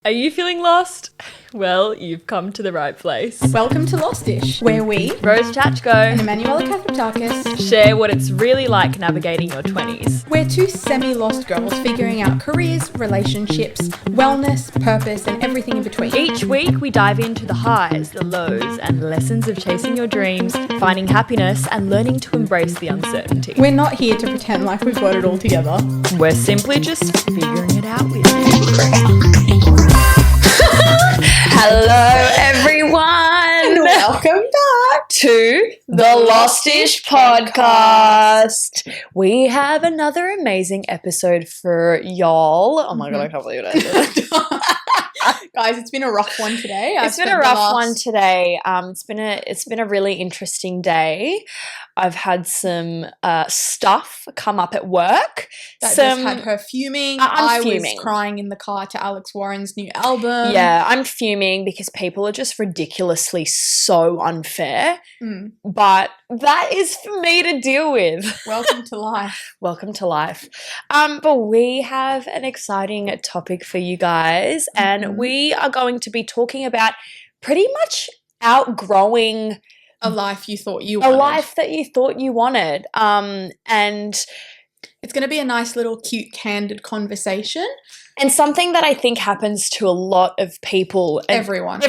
Are you feeling lost? Well, you've come to the right place. Welcome to Lostish, where we, Rose Chachko and Emanuela Kathaptakis, share what it's really like navigating your 20s. we're two semi-lost girls figuring out careers, relationships, wellness, purpose, and everything in between. Each week, we dive into the highs, the lows, and lessons of chasing your dreams, finding happiness, and learning to embrace the uncertainty. We're not here to pretend like we've got it all together. We're simply just figuring it out with you. Hello, everyone. Welcome back to the Lostish Podcast. We have another amazing episode for y'all. Oh my God, I can't believe it. Guys, it's been a rough one today. It's been a rough one today. It's been a really interesting day. I've had some stuff come up at work. That just had her fuming. I fuming. was crying in the car to Alex Warren's new album. Yeah, I'm fuming because people are just ridiculously so unfair. But that is for me to deal with. Welcome to life. Welcome to life. But we have an exciting topic for you guys, and we are going to be talking about pretty much outgrowing a life you thought you wanted. A life that you thought you wanted. And it's going to be a nice little cute, candid conversation. And something that I think happens to a lot of people. Everyone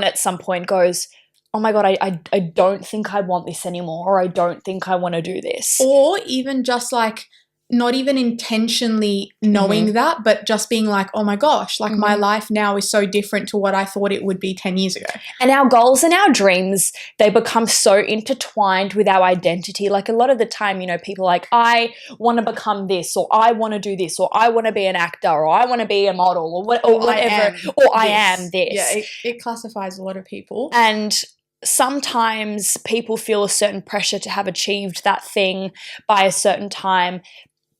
at some point goes, oh my God, I don't think I want this anymore, or I don't think I want to do this. Or even just like not even intentionally knowing that, but just being like, oh my gosh, like my life now is so different to what I thought it would be 10 years ago. And our goals and our dreams, they become so intertwined with our identity. Like a lot of the time, you know, people are like, I want to become this, or I want to do this, or I want to be an actor, or I want to be a model, or whatever, I am this. Yeah, it classifies a lot of people. And sometimes people feel a certain pressure to have achieved that thing by a certain time,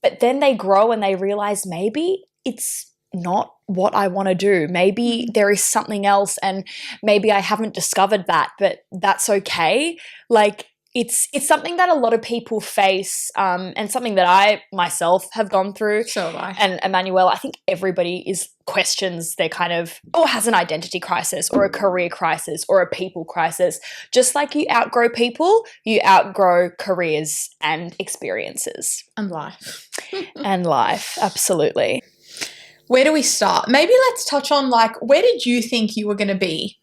but then they grow and they realize maybe it's not what I want to do. Maybe there is something else, and maybe I haven't discovered that, but that's okay. Like it's something that a lot of people face, and something that I myself have gone through. So have I. And Emmanuel, I think everybody questions their kind of, or has an identity crisis, or a career crisis, or a people crisis. Just like you outgrow people, you outgrow careers and experiences. And life. And life, absolutely. Where do we start? Maybe let's touch on like, where did you think you were going to be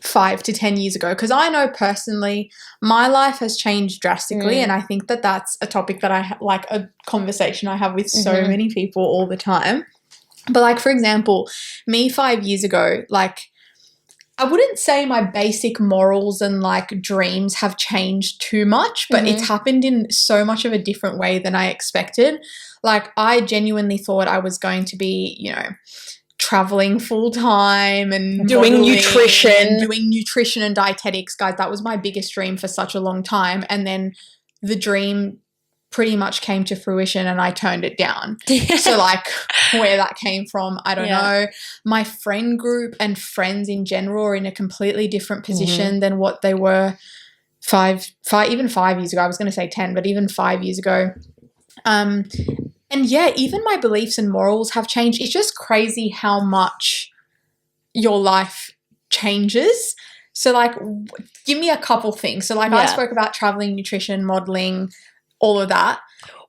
5 to 10 years ago? Because I know personally my life has changed drastically, and I think that that's a topic that I like, a conversation I have with so many people all the time. But like, for example, me 5 years ago, like I wouldn't say my basic morals and like dreams have changed too much, but it's happened in so much of a different way than I expected. Like I genuinely thought I was going to be, you know, traveling full time and doing nutrition and dietetics. Guys, that was my biggest dream for such a long time. And then the dream pretty much came to fruition and I turned it down. So like where that came from, I don't know. My friend group and friends in general are in a completely different position than what they were even 5 years ago. I was going to say 10, but even 5 years ago. And yeah, even my beliefs and morals have changed. It's just crazy how much your life changes. So like, give me a couple things. So like I spoke about traveling, nutrition, modeling, all of that.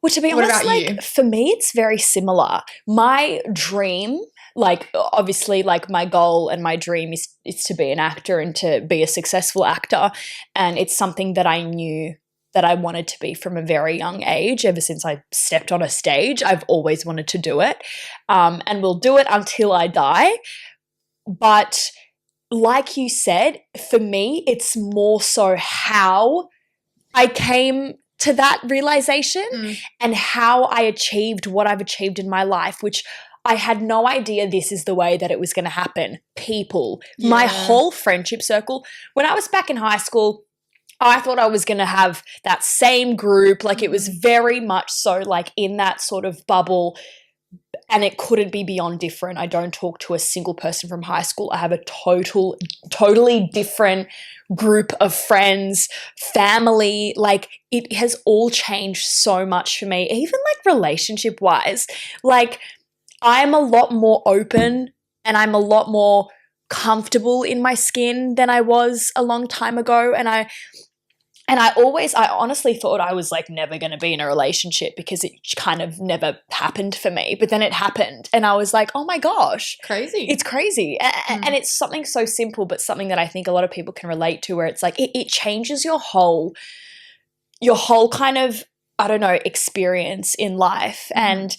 Well, to be honest, like for me, it's very similar. My dream, like obviously like my goal and my dream is to be an actor and to be a successful actor. And it's something that I knew that I wanted to be from a very young age. Ever since I stepped on a stage, I've always wanted to do it, and will do it until I die. But like you said, for me, it's more so how I came to that realization and how I achieved what I've achieved in my life, which I had no idea this is the way that it was going to happen. People, my whole friendship circle, when I was back in high school, I thought I was going to have that same group. Like it was very much so like in that sort of bubble, and it couldn't be beyond different. I don't talk to a single person from high school. I have a totally different group of friends, family. Like it has all changed so much for me, even like relationship wise. Like I'm a lot more open and I'm a lot more comfortable in my skin than I was a long time ago. And I honestly thought I was like never going to be in a relationship because it kind of never happened for me. But then it happened and I was like, oh my gosh. Crazy. It's crazy. And it's something so simple, but something that I think a lot of people can relate to, where it's like it changes your whole kind of, I don't know, experience in life. And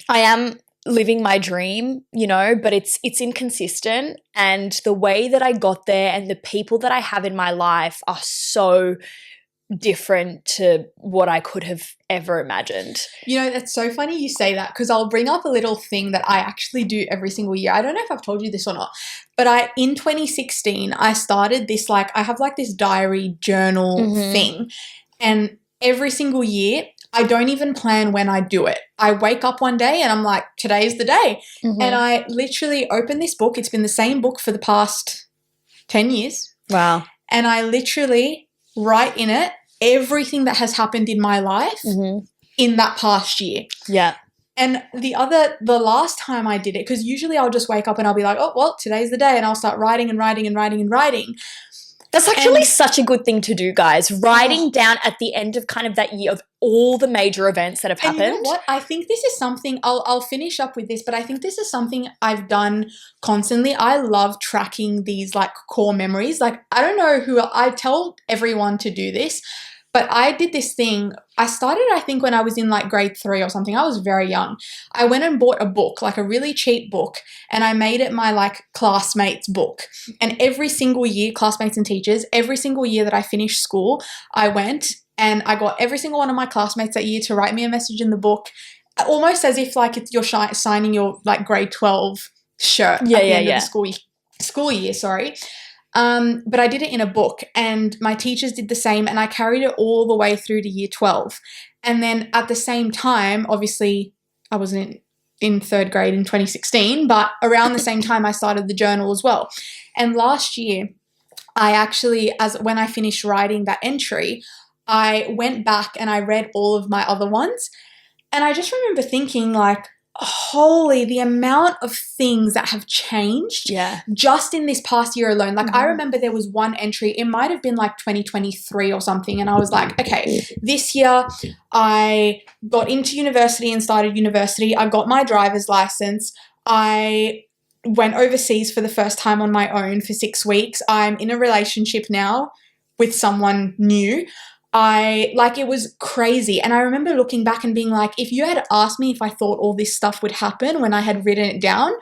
I am living my dream, you know, but it's inconsistent, and the way that I got there and the people that I have in my life are so different to what I could have ever imagined. You know, that's so funny you say that, because I'll bring up a little thing that I actually do every single year. I don't know if I've told you this or not, but in 2016, I started this, like, I have like this diary journal thing, and every single year, I don't even plan when I do it. I wake up one day and I'm like, today's the day. And I literally open this book. It's been the same book for the past 10 years. Wow. And I literally write in it everything that has happened in my life in that past year. Yeah. And the last time I did it, because usually I'll just wake up and I'll be like, oh, well, today's the day. And I'll start writing and writing and writing and writing. That's actually such a good thing to do, guys. Writing down at the end of kind of that year of all the major events that have happened. And you know what? I think this is something, I'll finish up with this, but I think this is something I've done constantly. I love tracking these like core memories. Like, I don't know I tell everyone to do this, but I did this thing. I started, I think, when I was in like grade 3 or something. I was very young. I went and bought a book, like a really cheap book, and I made it my like classmates' book. And every single year, classmates and teachers, every single year that I finished school, I went and I got every single one of my classmates that year to write me a message in the book, almost as if like you're signing your like grade 12 shirt at the end of the school year. But I did it in a book, and my teachers did the same, and I carried it all the way through to year 12. And then at the same time, obviously I wasn't in 3rd grade in 2016, but around the same time I started the journal as well. And last year, I actually, when I finished writing that entry, I went back and I read all of my other ones. And I just remember thinking like, holy, the amount of things that have changed just in this past year alone. Like, I remember there was one entry, it might have been like 2023 or something, and I was like, okay, this year I got into university and started university. I got my driver's license. I went overseas for the first time on my own for 6 weeks. I'm in a relationship now with someone new. It was crazy. And I remember looking back and being like, if you had asked me if I thought all this stuff would happen when I had written it down,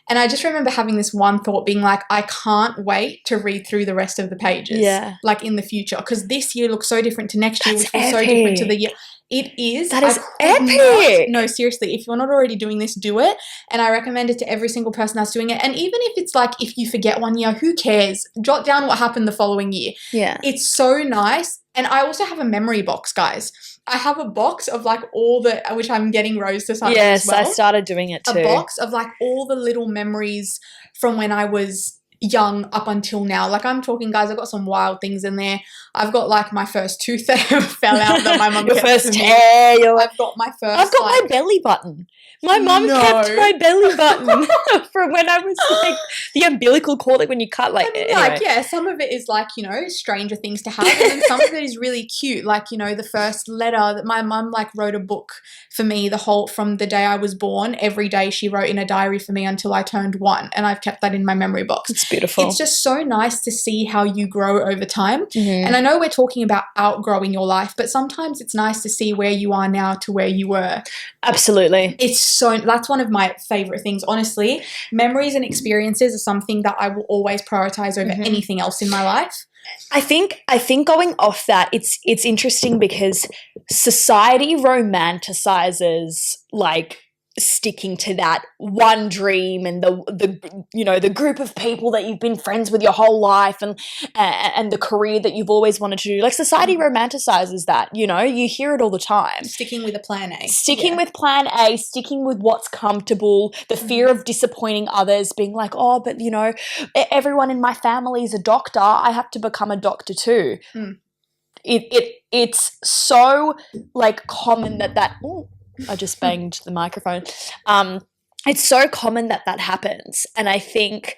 and I just remember having this one thought being like, I can't wait to read through the rest of the pages, like in the future, because this year looks so different to next year, which was so different to the year. It is. That is epic. No, seriously, if you're not already doing this, do it. And I recommend it to every single person that's doing it. And even if it's like, if you forget one year, who cares? Jot down what happened the following year. Yeah. It's so nice. And I also have a memory box, guys. I have a box of like which I'm getting Rose to start Yes, as well. I started doing it too. A box of like all the little memories from when I was young up until now. Like, I'm talking, guys, I've got some wild things in there. I've got like my first tooth that fell out that my mum Your kept first for me. hair. I've got my first. I've got my belly button. My mum kept my belly button from when I was like the umbilical cord, like when you cut like. And like, yeah, some of it is like, you know, stranger things to have, and then some of it is really cute. Like, you know, the first letter that my mum like wrote a book for me from the day I was born. Every day she wrote in a diary for me until I turned 1, and I've kept that in my memory box. It's beautiful. It's just so nice to see how you grow over time. And I know we're talking about outgrowing your life, but sometimes it's nice to see where you are now to where you were. Absolutely. That's one of my favorite things, honestly. Memories and experiences are something that I will always prioritize over anything else in my life. I think going off that, it's interesting because society romanticizes like sticking to that one dream and the group of people that you've been friends with your whole life and the career that you've always wanted to do. Like, society romanticizes that, you know, you hear it all the time. Sticking with a plan A. Sticking with plan A, sticking with what's comfortable, the fear of disappointing others, being like, oh, but you know, everyone in my family is a doctor, I have to become a doctor too. It's so like common that ooh, I just banged the microphone. it's so common that happens. And I think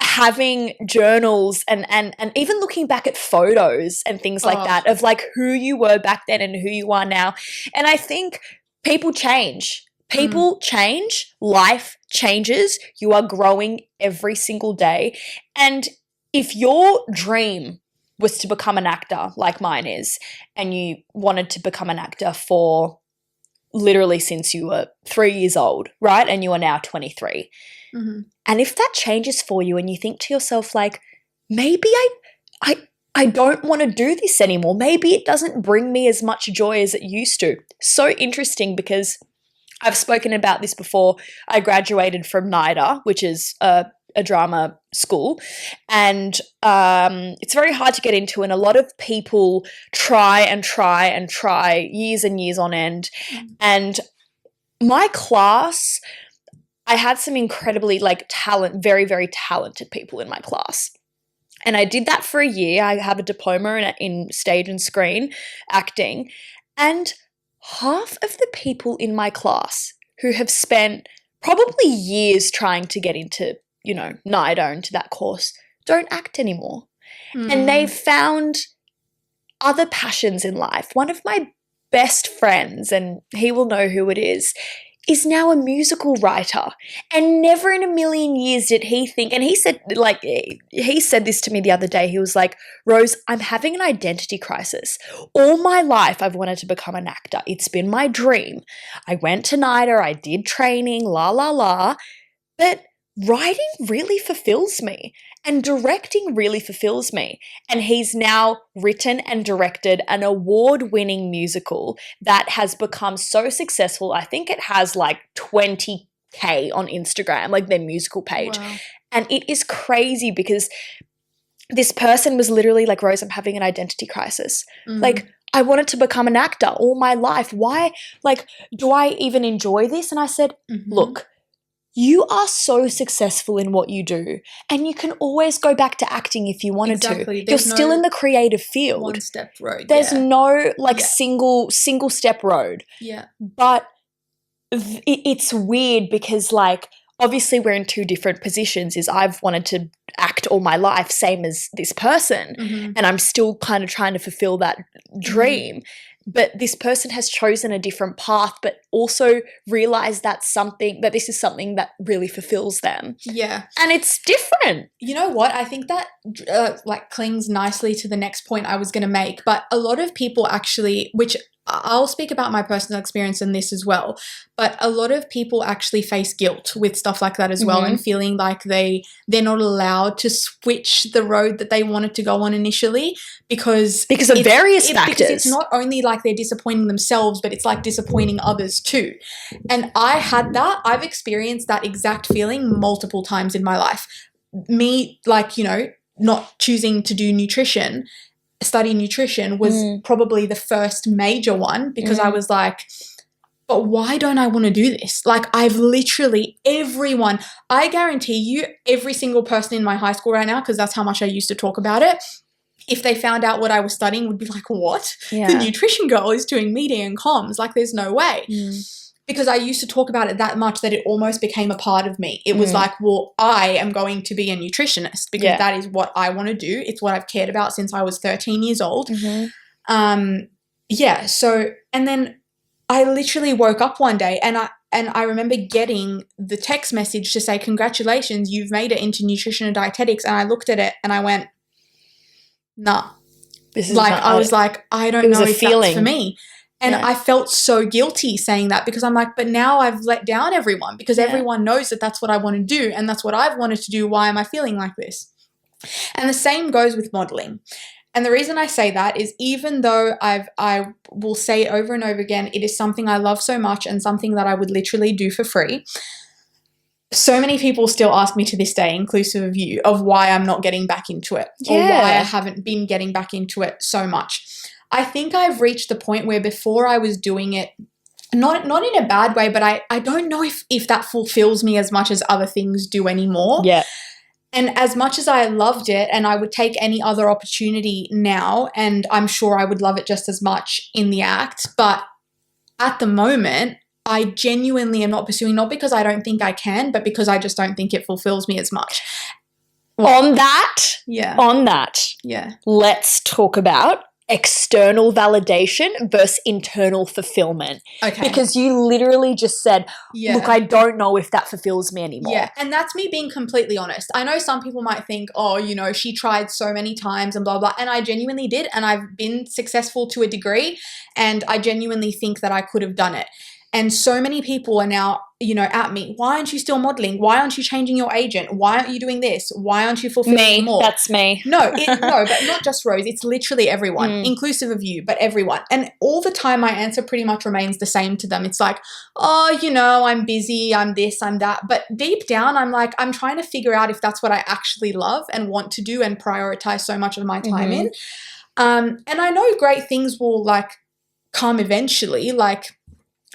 having journals and even looking back at photos and things like that of like who you were back then and who you are now. And I think people change. People change. Life changes. You are growing every single day. And if your dream was to become an actor like mine is, and you wanted to become an actor for literally since you were 3 years old, right? And you are now 23. And if that changes for you and you think to yourself like, maybe I don't want to do this anymore. Maybe it doesn't bring me as much joy as it used to. So interesting, because I've spoken about this before. I graduated from NIDA, which is a drama school, and it's very hard to get into, and a lot of people try years and years on end. And my class, I had some incredibly very, very talented people in my class. And I did that for a year. I have a diploma in stage and screen acting. And half of the people in my class who have spent probably years trying to get into, NIDA, into that course, don't act anymore. And they've found other passions in life. One of my best friends, and he will know who it is now a musical writer. And never in a million years did he think, and he said this to me the other day, he was like, Rose, I'm having an identity crisis. All my life I've wanted to become an actor. It's been my dream. I went to NIDA, I did training, but writing really fulfills me. And directing really fulfills me. And he's now written and directed an award-winning musical that has become so successful. I think it has like 20K on Instagram, like their musical page. Wow. And it is crazy because this person was literally like, Rose, I'm having an identity crisis. Like, I wanted to become an actor all my life. Why? Like, do I even enjoy this? And I said, look, you are so successful in what you do, and you can always go back to acting if you wanted to. You're still in the creative field. One-step road. There's no single step road. Yeah. But it's weird because obviously we're in two different positions. Is I've wanted to act all my life, same as this person, and I'm still kind of trying to fulfill that dream. But this person has chosen a different path, but also realized that this is something that really fulfills them. Yeah. And it's different. You know what? I think that clings nicely to the next point I was going to make. But a lot of people actually, which I'll speak about my personal experience in this as well, but a lot of people actually face guilt with stuff like that as well, and feeling like they're not allowed to switch the road that they wanted to go on initially because of various factors. Because it's not only like they're disappointing themselves, but it's like disappointing others too. And I had that. I've experienced that exact feeling multiple times in my life. Me, not choosing to do study nutrition was probably the first major one, because I was like, but why don't I want to do this? Like, I've literally I guarantee you every single person in my high school right now, because that's how much I used to talk about it, if they found out what I was studying, would be like, what? Yeah. The nutrition girl is doing media and comms. Like, there's no way. Because I used to talk about it that much that it almost became a part of me. It was like, well, I am going to be a nutritionist because that is what I want to do. It's what I've cared about since I was 13 years old. So, and then I literally woke up one day and I remember getting the text message to say, congratulations, you've made it into nutrition and dietetics. And I looked at it and I went, nah. This is I was like, I don't know if that's for me. And I felt so guilty saying that, because I'm like, but now I've let down everyone, because everyone knows that that's what I want to do and that's what I've wanted to do. Why am I feeling like this? And the same goes with modeling. And the reason I say that is, even though I will say over and over again, it is something I love so much and something that I would literally do for free. So many people still ask me to this day, inclusive of you, of why I'm not getting back into it or why I haven't been getting back into it so much. I think I've reached the point where before I was doing it, not in a bad way, but I don't know if that fulfills me as much as other things do anymore. Yeah. And as much as I loved it, and I would take any other opportunity now, and I'm sure I would love it just as much in the act, but at the moment, I genuinely am not pursuing, not because I don't think I can, but because I just don't think it fulfills me as much. On that, let's talk about external validation versus internal fulfillment. Okay. Because you literally just said, look, I don't know if that fulfills me anymore. Yeah, and that's me being completely honest. I know some people might think, oh, you know, she tried so many times and blah, blah, and I genuinely did, and I've been successful to a degree, and I genuinely think that I could have done it. And so many people are now, you know, at me. Why aren't you still modeling? Why aren't you changing your agent? Why aren't you doing this? Why aren't you fulfilling more? That's me. No, but not just Rose. It's literally everyone, inclusive of you, but everyone. And all the time my answer pretty much remains the same to them. It's like, oh, you know, I'm busy, I'm this, I'm that. But deep down, I'm like, I'm trying to figure out if that's what I actually love and want to do and prioritize so much of my time in. And I know great things will like come eventually, like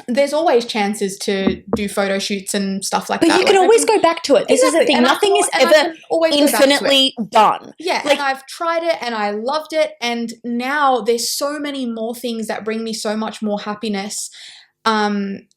there's always chances to do photo shoots and stuff like that. But you can always go back to it. This is the thing. Nothing is ever infinitely done. Yeah, like, and I've tried it and I loved it. And now there's so many more things that bring me so much more happiness than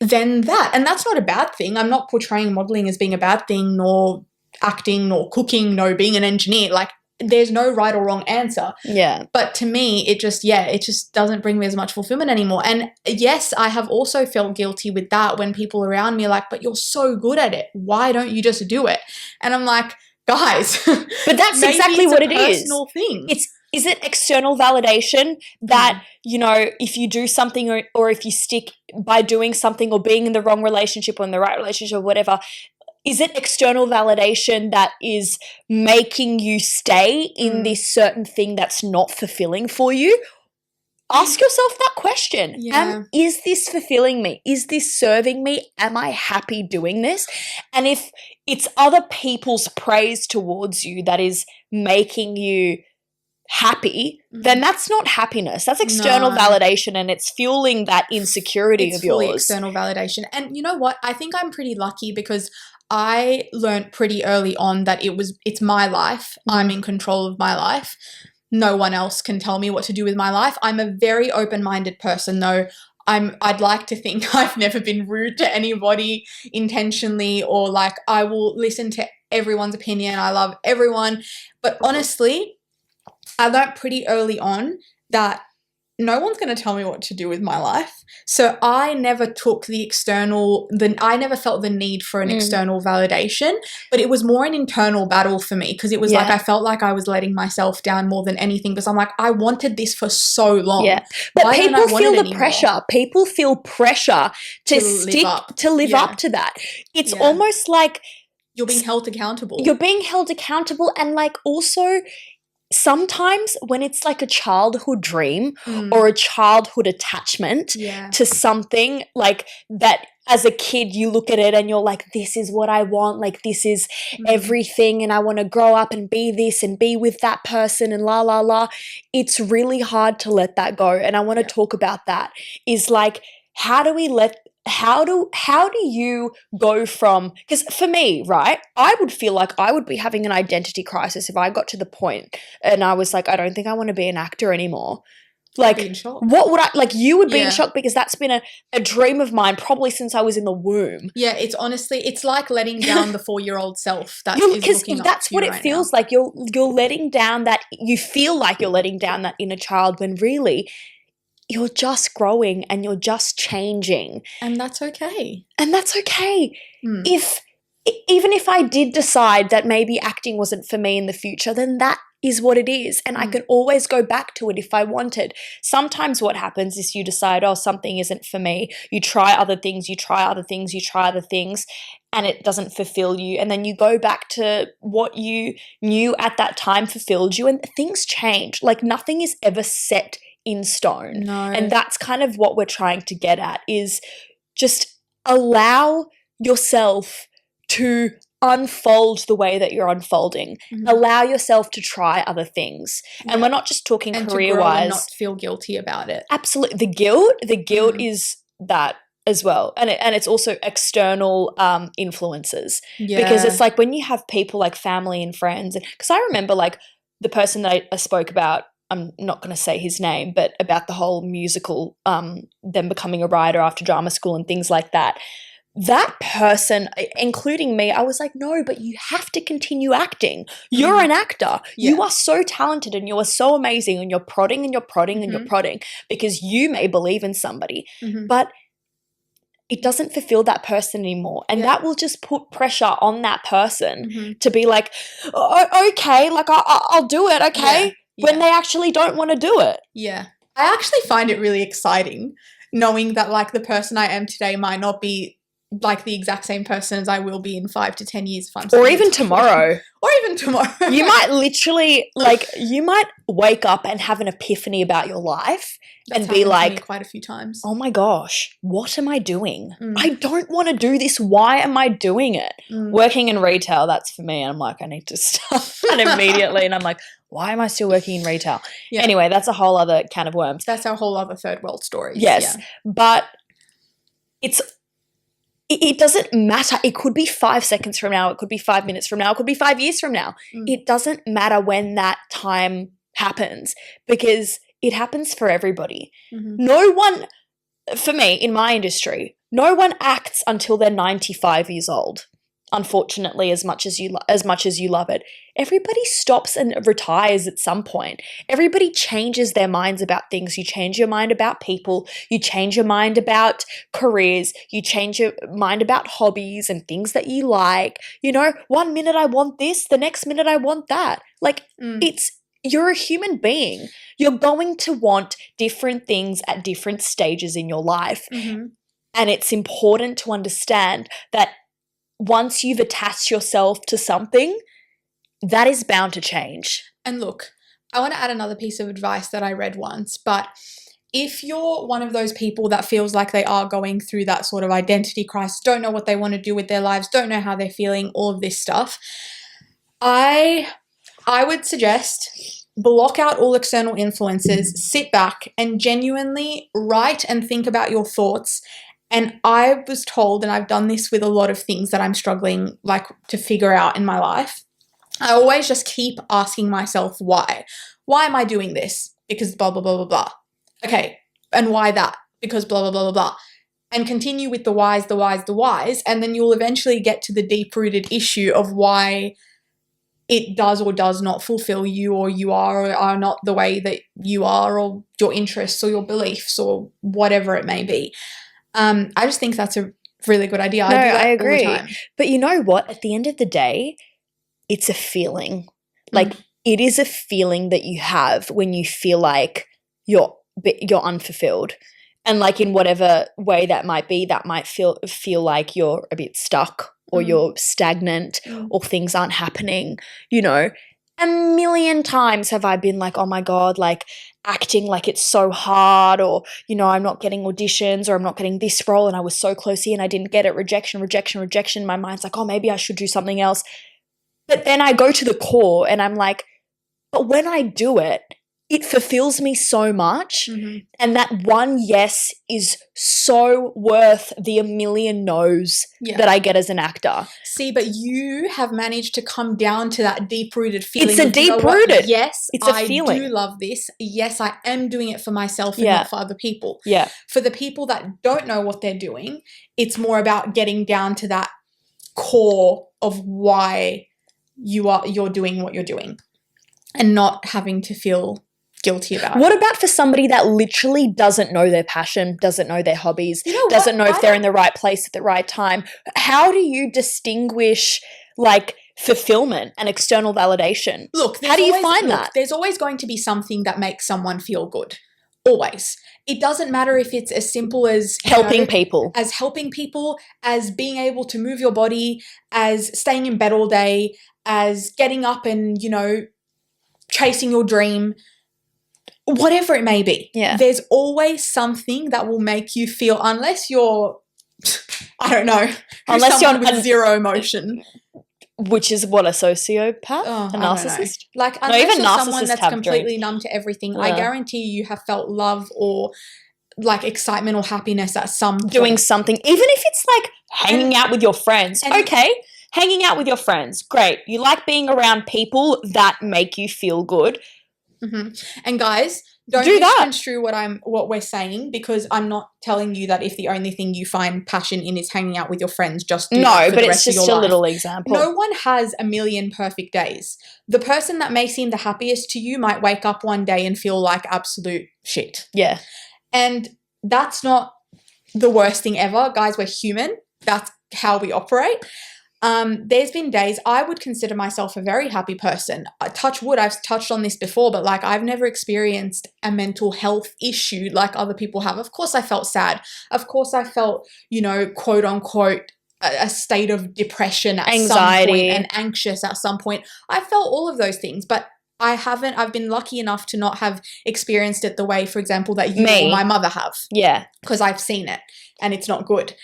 that. And that's not a bad thing. I'm not portraying modeling as being a bad thing, nor acting, nor cooking, nor being an engineer. Like, there's no right or wrong answer. Yeah. But to me, it just doesn't bring me as much fulfillment anymore. And yes, I have also felt guilty with that when people around me are like, but you're so good at it. Why don't you just do it? And I'm like, guys. But that's exactly what it is. Personal thing. Is it external validation that, you know, if you do something or if you stick by doing something or being in the wrong relationship or in the right relationship or whatever, is it external validation that is making you stay in this certain thing that's not fulfilling for you? Ask yourself that question. Yeah. Is this fulfilling me? Is this serving me? Am I happy doing this? And if it's other people's praise towards you that is making you happy, then that's not happiness. That's external validation, and it's fueling that insecurity of yours. It's fully external validation. And you know what? I think I'm pretty lucky because I learned pretty early on that it's my life. I'm in control of my life. No one else can tell me what to do with my life. I'm a very open-minded person, though. I'd like to think I've never been rude to anybody intentionally, or like I will listen to everyone's opinion. I love everyone. But honestly, I learned pretty early on that no one's going to tell me what to do with my life. So I never took I never felt the need for an external validation, but it was more an internal battle for me because it was like I felt like I was letting myself down more than anything because I'm like, I wanted this for so long. Yeah. But people feel the pressure. People feel pressure to live up to that. It's almost like you're being held accountable. You're being held accountable, and like also sometimes when it's like a childhood dream or a childhood attachment to something like that, as a kid you look at it and you're like, this is what I want, like this is everything, and I want to grow up and be this and be with that person and la la la. It's really hard to let that go, and I want to talk about that. Is like, how do you go from, because for me, right, I would feel like I would be having an identity crisis if I got to the point and I was like, I don't think I want to be an actor anymore. Like, what would you would be in shock, because that's been a dream of mine probably since I was in the womb. Yeah, it's honestly, it's like letting down the 4-year-old self that is looking up that's to what you it right feels now. like. You're letting down that, you feel like you're letting down that inner child when really you're just growing and you're just changing. And that's okay. Even if I did decide that maybe acting wasn't for me in the future, then that is what it is. And I can always go back to it if I wanted. Sometimes what happens is you decide, oh, something isn't for me. You try other things, and it doesn't fulfill you. And then you go back to what you knew at that time fulfilled you, and things change. Like, nothing is ever set in stone. No. And that's kind of what we're trying to get at, is just allow yourself to unfold the way that you're unfolding. Allow yourself to try other things. And we're not just talking career-wise. And not feel guilty about it. Absolutely. The guilt is that as well. And it's also external influences. Yeah. Because it's like when you have people like family and friends, because I remember like the person that I spoke about I'm not going to say his name, but about the whole musical, them becoming a writer after drama school and things like that. That person, including me, I was like, no, but you have to continue acting. You're an actor. Yeah. You are so talented and you are so amazing, and you're prodding and you're prodding and you're prodding because you may believe in somebody, but it doesn't fulfill that person anymore. And that will just put pressure on that person to be like, oh, okay, like I'll do it, okay, when they actually don't want to do it. Yeah. I actually find it really exciting knowing that like the person I am today might not be like the exact same person as I will be in 5 to 10 years. Or even tomorrow. Or even tomorrow. You might literally, like, you might wake up and have an epiphany about your life. That's and be like, quite a few times. Oh my gosh, what am I doing? I don't want to do this. Why am I doing it? Working in retail, that's for me. And I'm like, I need to stop. And immediately, and I'm like, why am I still working in retail? Yeah. Anyway, that's a whole other can of worms. That's our whole other third world story. Yes, but it doesn't matter. It could be 5 seconds from now. It could be 5 minutes from now. It could be 5 years from now. It doesn't matter when that time happens because it happens for everybody. No one, for me, in my industry, no one acts until they're 95 years old. Unfortunately, as much as you love it, everybody stops and retires at some point. Everybody changes their minds about things. You change your mind about people. You change your mind about careers. You change your mind about hobbies and things that you like. You know, 1 minute I want this, the next minute I want that. Like you're a human being. You're going to want different things at different stages in your life. And it's important to understand that once you've attached yourself to something, that is bound to change. And look, I want to add another piece of advice that I read once, but if you're one of those people that feels like they are going through that sort of identity crisis, don't know what they want to do with their lives, don't know how they're feeling, all of this stuff, I would suggest block out all external influences, sit back and genuinely write and think about your thoughts. And I was told, and I've done this with a lot of things that I'm struggling like to figure out in my life, I always just keep asking myself why. Why am I doing this? Because blah, blah, blah, blah, blah. Okay, and why that? Because blah, blah, blah, blah, blah. And continue with the whys, the whys, the whys, and then you'll eventually get to the deep-rooted issue of why it does or does not fulfill you, or you are or are not the way that you are, or your interests or your beliefs or whatever it may be. I just think that's a really good idea. No, I agree. But you know what? At the end of the day, it's a feeling. Like it is a feeling that you have when you feel like you're unfulfilled. And like in whatever way that might be, that might feel like you're a bit stuck or you're stagnant or things aren't happening, you know. A million times have I been like, oh my God, like acting like it's so hard, or, you know, I'm not getting auditions, or I'm not getting this role and I was so close here and I didn't get it. Rejection. My mind's like, oh, maybe I should do something else. But then I go to the core and I'm like, but when I do it, it fulfills me so much. And that one yes is so worth the a million no's that I get as an actor. See, but you have managed to come down to that deep-rooted feeling. It's a deep-rooted. Yes, it's a feeling. I do love this. Yes, I am doing it for myself and not for other people. Yeah. For the people that don't know what they're doing, it's more about getting down to that core of why you're doing what you're doing and not having to feel guilty about it. What about for somebody that literally doesn't know their passion, doesn't know their hobbies, doesn't know if they're in the right place at the right time? How do you distinguish like fulfillment and external validation? Look, how do you find that? There's always going to be something that makes someone feel good. Always. It doesn't matter if it's as simple as helping people, as being able to move your body, as staying in bed all day, as getting up and, you know, chasing your dream. Whatever it may be, there's always something that will make you feel, unless you're, I don't know, unless you're with zero emotion. Which is what, a sociopath? A narcissist? Like, unless you're someone that's completely numb to everything, I guarantee you have felt love or like excitement or happiness at some point. Doing something, even if it's like hanging out with your friends. Okay, hanging out with your friends, great. You like being around people that make you feel good. And guys, don't misconstrue what we're saying, because I'm not telling you that if the only thing you find passion in is hanging out with your friends, just do that for the rest of your life. No, but it's just a little example. No one has a million perfect days. The person that may seem the happiest to you might wake up one day and feel like absolute shit. Yeah. And that's not the worst thing ever. Guys, we're human. That's how we operate. There's been days I would consider myself a very happy person. Touch wood, I've touched on this before, but like I've never experienced a mental health issue like other people have. Of course I felt sad. Of course I felt, quote unquote, a state of depression at some point and anxious at some point. I felt all of those things, but I've been lucky enough to not have experienced it the way, for example, that you or my mother have. Yeah. Because I've seen it and it's not good.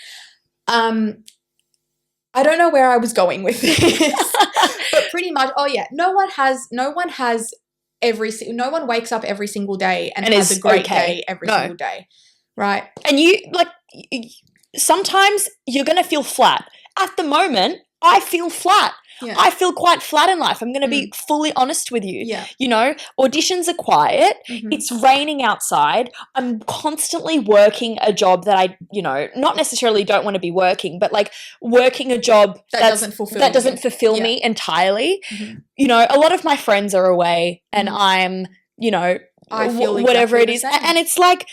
I don't know where I was going with this, but pretty much, no one wakes up every single day and has a great day every single day, right? And sometimes you're going to feel flat. At the moment, I feel flat. Yeah. I feel quite flat in life. I'm going to be fully honest with you. Yeah. Auditions are quiet. Mm-hmm. It's raining outside. I'm constantly working a job that I, not necessarily don't want to be working, but like working a job that doesn't fulfill me entirely. Mm-hmm. A lot of my friends are away and I'm, I feel whatever it is. And it's like,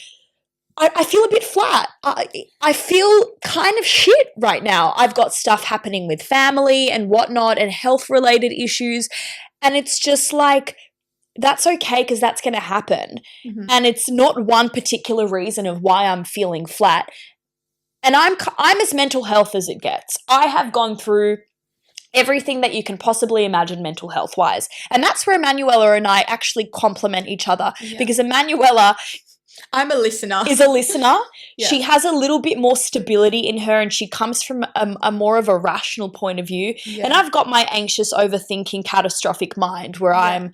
I feel a bit flat. I feel kind of shit right now. I've got stuff happening with family and whatnot and health-related issues. And it's just like, that's okay because that's going to happen. Mm-hmm. And it's not one particular reason of why I'm feeling flat. And I'm as mental health as it gets. I have gone through everything that you can possibly imagine mental health-wise. And that's where Emanuela and I actually complement each other because Emanuela I'm a listener. Is a listener. Yeah. She has a little bit more stability in her and she comes from a more of a rational point of view. Yeah. And I've got my anxious, overthinking, catastrophic mind where I'm,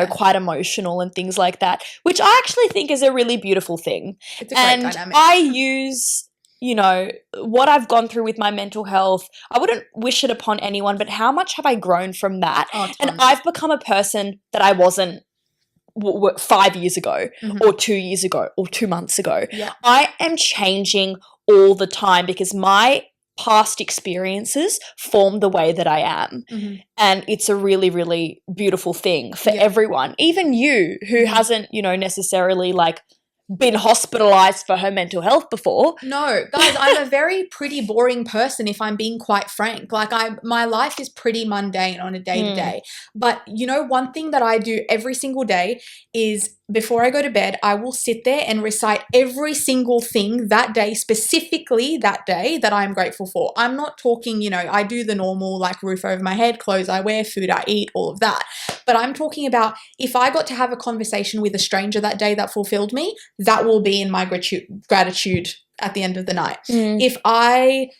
quite emotional and things like that, which I actually think is a really beautiful thing. It's a great dynamic. I use, what I've gone through with my mental health. I wouldn't wish it upon anyone, but how much have I grown from that? Oh, and I've become a person that I wasn't 5 years ago or 2 years ago or 2 months ago. Yeah. I am changing all the time because my past experiences form the way that I am. Mm-hmm. And it's a really, really beautiful thing for everyone. Even you who hasn't, necessarily like been hospitalized for her mental health before. No, guys, I'm a very pretty boring person if I'm being quite frank. Like my life is pretty mundane on a day-to-day. But one thing that I do every single day is before I go to bed, I will sit there and recite every single thing that day, specifically that day, that I'm grateful for. I'm not talking, I do the normal like roof over my head, clothes I wear, food I eat, all of that. But I'm talking about if I got to have a conversation with a stranger that day that fulfilled me, that will be in my gratitude at the end of the night. If I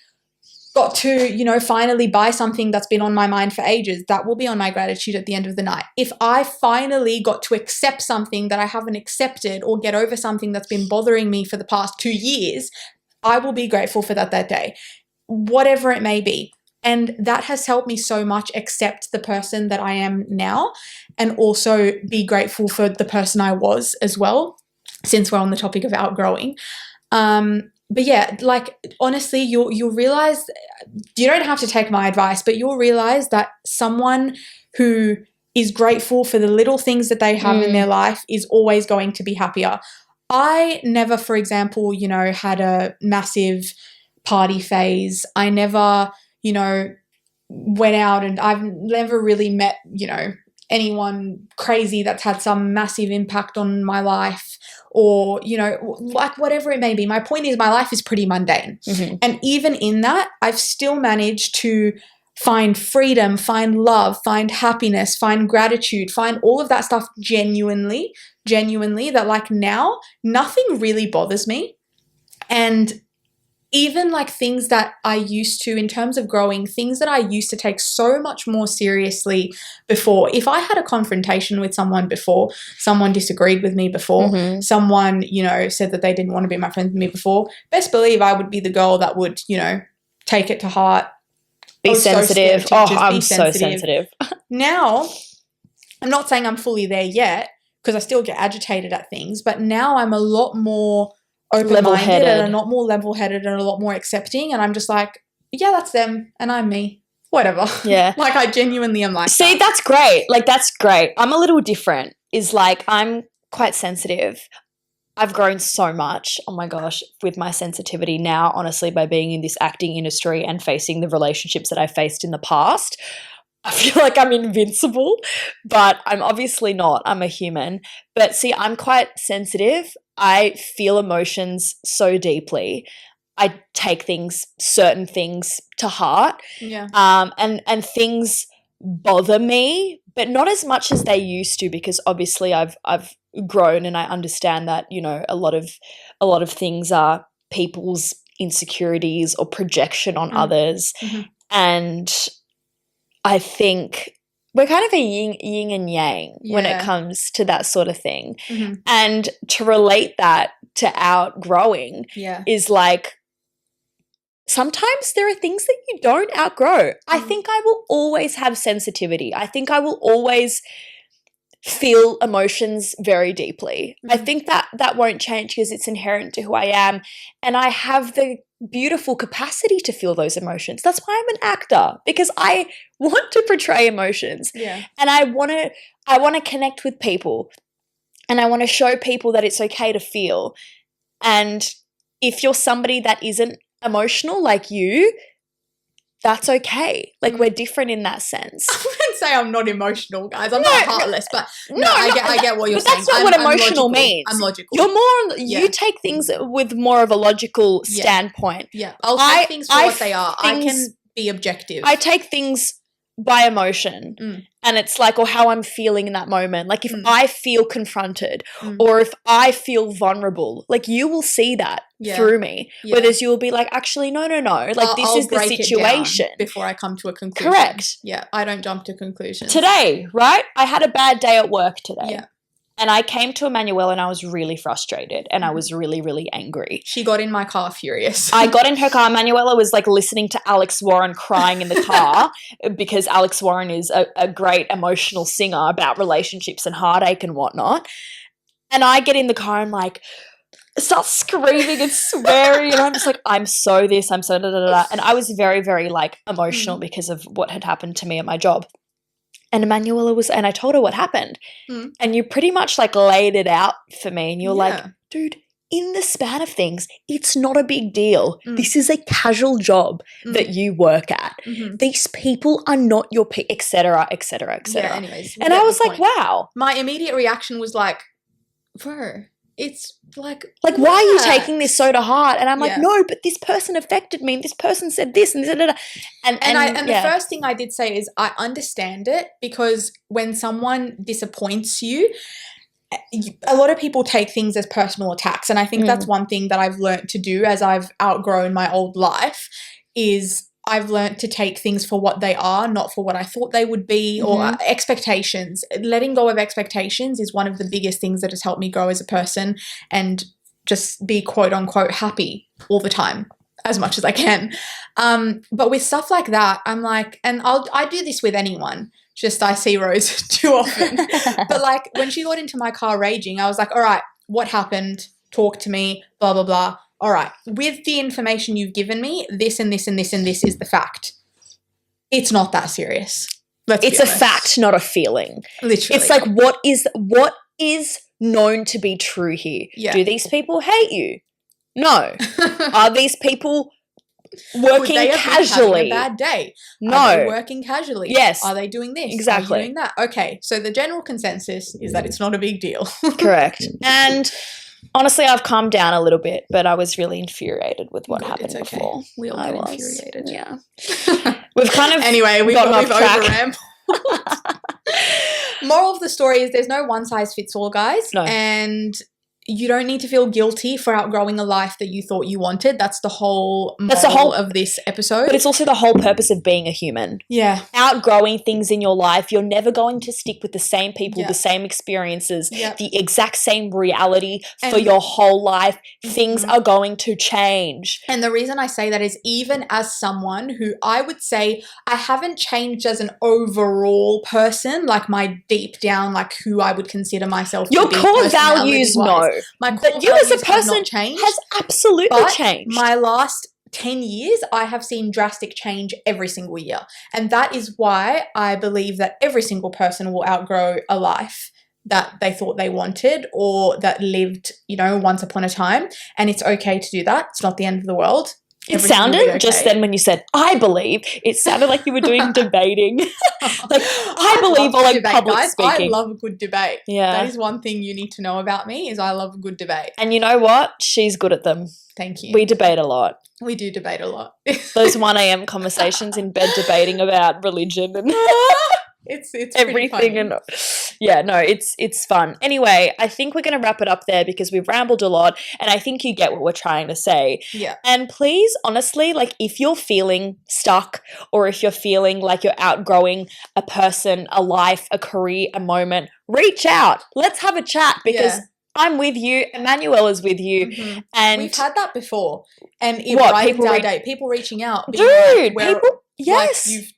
got to, finally buy something that's been on my mind for ages, that will be on my gratitude at the end of the night. If I finally got to accept something that I haven't accepted or get over something that's been bothering me for the past 2 years, I will be grateful for that day, whatever it may be. And that has helped me so much accept the person that I am now and also be grateful for the person I was as well, since we're on the topic of outgrowing. But yeah, like honestly, you'll realize, you don't have to take my advice, but you'll realize that someone who is grateful for the little things that they have in their life is always going to be happier. I never, for example, had a massive party phase. I never, went out, and I've never really met, anyone crazy that's had some massive impact on my life, or, like whatever it may be. My point is my life is pretty mundane. Mm-hmm. And even in that, I've still managed to find freedom, find love, find happiness, find gratitude, find all of that stuff genuinely, that like now nothing really bothers me. And even like things that I used to, in terms of growing, things that I used to take so much more seriously before. If I had a confrontation with someone before, someone disagreed with me before, someone, said that they didn't want to be my friend with me before, best believe I would be the girl that would, take it to heart. Be sensitive. I'm so sensitive. Now, I'm not saying I'm fully there yet, because I still get agitated at things, but now I'm a lot more open-minded Level-headed. and a lot more level-headed and a lot more accepting, and I'm just like, yeah, that's them and I'm me. Whatever. Yeah. Like, I genuinely am like See, that. that's great. Like, that's great. I'm a little different. Is like, I'm quite sensitive. I've grown so much, oh my gosh, with my sensitivity now, honestly, by being in this acting industry and facing the relationships that I faced in the past. I feel like I'm invincible, but I'm obviously not. I'm a human. But see, I'm quite sensitive. I feel emotions so deeply. I take certain things to heart. Yeah. And things bother me, but not as much as they used to, because obviously I've grown and I understand that, you know, a lot of things are people's insecurities or projection on others. Mm-hmm. And I think we're kind of a yin and yang when it comes to that sort of thing. Mm-hmm. And to relate that to outgrowing is like, sometimes there are things that you don't outgrow. I think I will always have sensitivity. I think I will always feel emotions very deeply. I think that won't change because it's inherent to who I am. And I have the beautiful capacity to feel those emotions. That's why I'm an actor, because I want to portray emotions. Yeah. And I want to connect with people, and I want to show people that it's okay to feel. And if you're somebody that isn't emotional like you, that's okay. Like, we're different in that sense. I wouldn't say I'm not emotional, guys. I'm not heartless, but I get what you're saying. That's not what emotional means. I'm logical. You're more, you take things with more of a logical standpoint. Yeah. I'll take things for what they are. I can be objective. I take things by emotion, and it's like, or how I'm feeling in that moment. Like, if I feel confronted or if I feel vulnerable, like, you will see that through me. Whereas you'll be like, actually, no. Like, this is the situation. Before I come to a conclusion. Correct. Yeah. I don't jump to conclusions. Today, right? I had a bad day at work today. Yeah. And I came to Emmanuel and I was really frustrated and I was really, really angry. She got in my car furious. I got in her car. Manuela was like listening to Alex Warren crying in the car because Alex Warren is a great emotional singer about relationships and heartache and whatnot. And I get in the car and like start screaming and swearing, and I'm just like, I'm so this, I'm so da-da-da-da. And I was very, very like emotional because of what had happened to me at my job. And Emanuela and I told her what happened. And you pretty much like laid it out for me. And you're like, dude, in the span of things, it's not a big deal. This is a casual job that you work at. These people are not your et cetera, et cetera, et cetera. Yeah, anyways. And I was like, wow. My immediate reaction was like, bro, it's like why are you taking this so to heart? And I'm like, no, but this person affected me, and this person said this, and this, and the first thing I did say is I understand it, because when someone disappoints you, a lot of people take things as personal attacks, and I think that's one thing that I've learned to do as I've outgrown my old life. Is I've learned to take things for what they are, not for what I thought they would be, or expectations. Letting go of expectations is one of the biggest things that has helped me grow as a person and just be quote unquote happy all the time as much as I can. But with stuff like that, I'm like, and I do this with anyone, just I see Rose too often. But like when she got into my car raging, I was like, all right, what happened? Talk to me, blah, blah, blah. All right, with the information you've given me, this and this and this and this is the fact. It's not that serious. It's a fact, not a feeling. Literally. It's like, what is known to be true here? Yeah. Do these people hate you? No. Are these people working casually? Having a bad day? No. Are they working casually? Yes. Are they doing this? Exactly. Are you doing that? Okay, so the general consensus is that it's not a big deal. Correct. And honestly, I've calmed down a little bit, but I was really infuriated with what happened before. We all got infuriated. Yeah. We've kind of anyway, we've overrambled. Moral of the story is there's no one size fits all, guys. No. And you don't need to feel guilty for outgrowing a life that you thought you wanted. That's the whole moral of this episode. But it's also the whole purpose of being a human. Yeah. Outgrowing things in your life, you're never going to stick with the same people, the same experiences, the exact same reality for your whole life. Things are going to change. And the reason I say that is, even as someone who I would say I haven't changed as an overall person, like my deep down, like who I would consider myself your to be core values, no. My core but you as a person changed, has absolutely changed. My last 10 years, I have seen drastic change every single year. And that is why I believe that every single person will outgrow a life that they thought they wanted or that lived, once upon a time. And it's okay to do that. It's not the end of the world. It sounded, just then when you said, I believe, it sounded like you were doing debating. I believe, or like public guys. speaking. I love a good debate. Yeah. That is one thing you need to know about me, is I love a good debate. And you know what? She's good at them. Thank you. We debate a lot. We do debate a lot. Those 1 a.m. conversations in bed debating about religion and it's everything. And it's fun. Anyway, I think we're going to wrap it up there because we've rambled a lot and I think you get what we're trying to say. Yeah. And please, honestly, like if you're feeling stuck or if you're feeling like you're outgrowing a person, a life, a career, a moment, reach out. Let's have a chat because I'm with you. Emmanuel is with you. And we've had that before. And it brightens our day. People reaching out. Dude, people, yes. Like, you've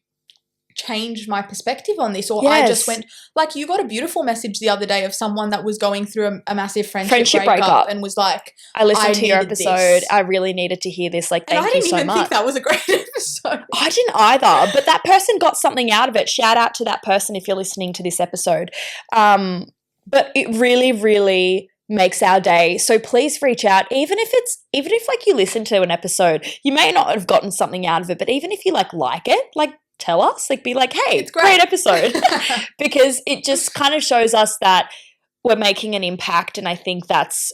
changed my perspective on this, or I just went, like, you got a beautiful message the other day of someone that was going through a massive friendship breakup and was like, I listened to your episode. This. I really needed to hear this. Like, thank you so much. I didn't even think that was a great episode. I didn't either, but that person got something out of it. Shout out to that person if you're listening to this episode. But it really, really makes our day. So please reach out. Even if like you listen to an episode, you may not have gotten something out of it, but even if you like it, like tell us, like be like, hey, it's great episode. Because it just kind of shows us that we're making an impact. And I think that's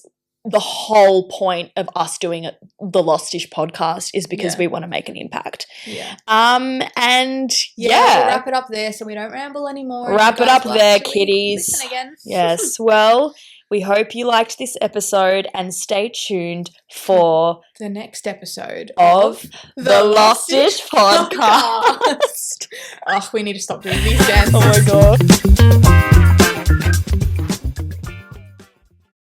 the whole point of us doing the Lostish podcast, is because we want to make an impact. Yeah. And we'll wrap it up there so we don't ramble anymore. Wrap it up there, kiddies. Listen again. Yes. Well, we hope you liked this episode and stay tuned for the next episode of the Lostish Podcast. Oh, we need to stop doing these, Dan. Oh my God.